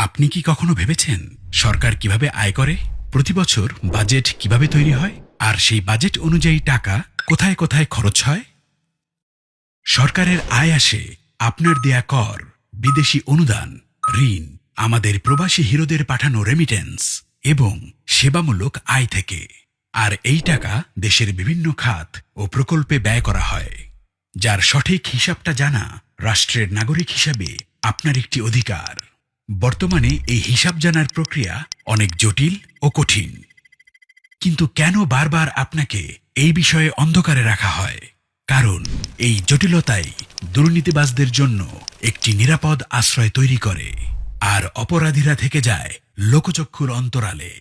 আপনি কি কখনো ভেবেছেন সরকার কিভাবে আয় করে, প্রতি বছর বাজেট কিভাবে তৈরি হয়, আর সেই বাজেট অনুযায়ী টাকা কোথায় কোথায় খরচ হয়? সরকারের আয় আসে আপনার দেয়া কর, বিদেশি অনুদান, ঋণ, আমাদের প্রবাসী হিরোদের পাঠানো রেমিটেন্স এবং সেবামূলক আয় থেকে। আর এই টাকা দেশের বিভিন্ন খাত ও প্রকল্পে ব্যয় করা হয়। যার সঠিক হিসাবটা জানা রাষ্ট্রের নাগরিক হিসাবে আপনার একটি অধিকার। বর্তমানে এই হিসাব জানার প্রক্রিয়া অনেক জটিল ও কঠিন। কিন্তু কেন বারবার আপনাকে এই বিষয়ে অন্ধকারে রাখা হয়? কারণ এই জটিলতাই দুর্নীতিবাজদের জন্য একটি নিরাপদ আশ্রয় তৈরি করে, আর অপরাধীরা থেকে যায় লোকচক্ষুর অন্তরালে।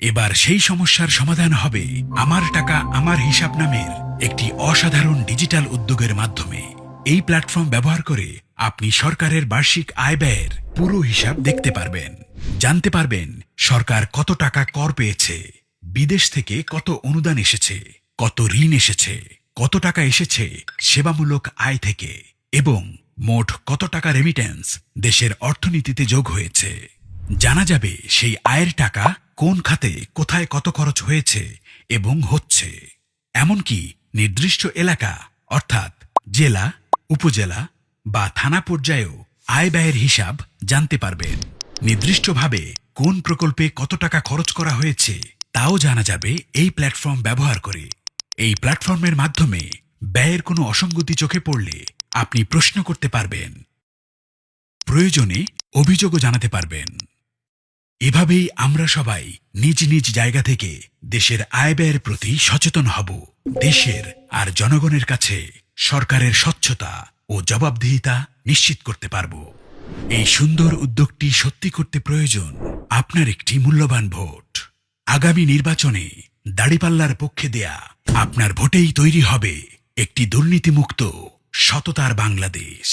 এবার সেই সমস্যার সমাধান হবে আমার টাকা আমার হিসাব নামের একটি অসাধারণ ডিজিটাল উদ্যোগের মাধ্যমে। এই প্ল্যাটফর্ম ব্যবহার করে আপনি সরকারের বার্ষিক আয় ব্যয়ের পুরো হিসাব দেখতে পারবেন, জানতে পারবেন সরকার কত টাকা কর পেয়েছে, বিদেশ থেকে কত অনুদান এসেছে, কত ঋণ এসেছে, কত টাকা এসেছে সেবামূলক আয় থেকে, এবং মোট কত টাকা রেমিটেন্স দেশের অর্থনীতিতে যোগ হয়েছে। জানা যাবে সেই আয়ের টাকা কোন খাতে কোথায় কত খরচ হয়েছে এবং হচ্ছে। এমনকি নির্দিষ্ট এলাকা অর্থাৎ জেলা, উপজেলা বা থানা পর্যায়েও আয় ব্যয়ের হিসাব জানতে পারবেন। নির্দিষ্টভাবে কোন প্রকল্পে কত টাকা খরচ করা হয়েছে তাও জানা যাবে এই প্ল্যাটফর্ম ব্যবহার করে। এই প্ল্যাটফর্মের মাধ্যমে ব্যয়ের কোনো অসঙ্গতি চোখে পড়লে আপনি প্রশ্ন করতে পারবেন, প্রয়োজনে অভিযোগও জানাতে পারবেন। এভাবেই আমরা সবাই নিজ নিজ জায়গা থেকে দেশের আয় ব্যয়ের প্রতি সচেতন হব। দেশের আর জনগণের কাছে সরকারের স্বচ্ছতা ও জবাবদিহিতা নিশ্চিত করতে পারব। এই সুন্দর উদ্যোগটি সত্যি করতে প্রয়োজন আপনার একটি মূল্যবান ভোট। আগামী নির্বাচনে দাড়িপাল্লার পক্ষে দেয়া আপনার ভোটেই তৈরি হবে একটি দুর্নীতিমুক্ত সততার বাংলাদেশ।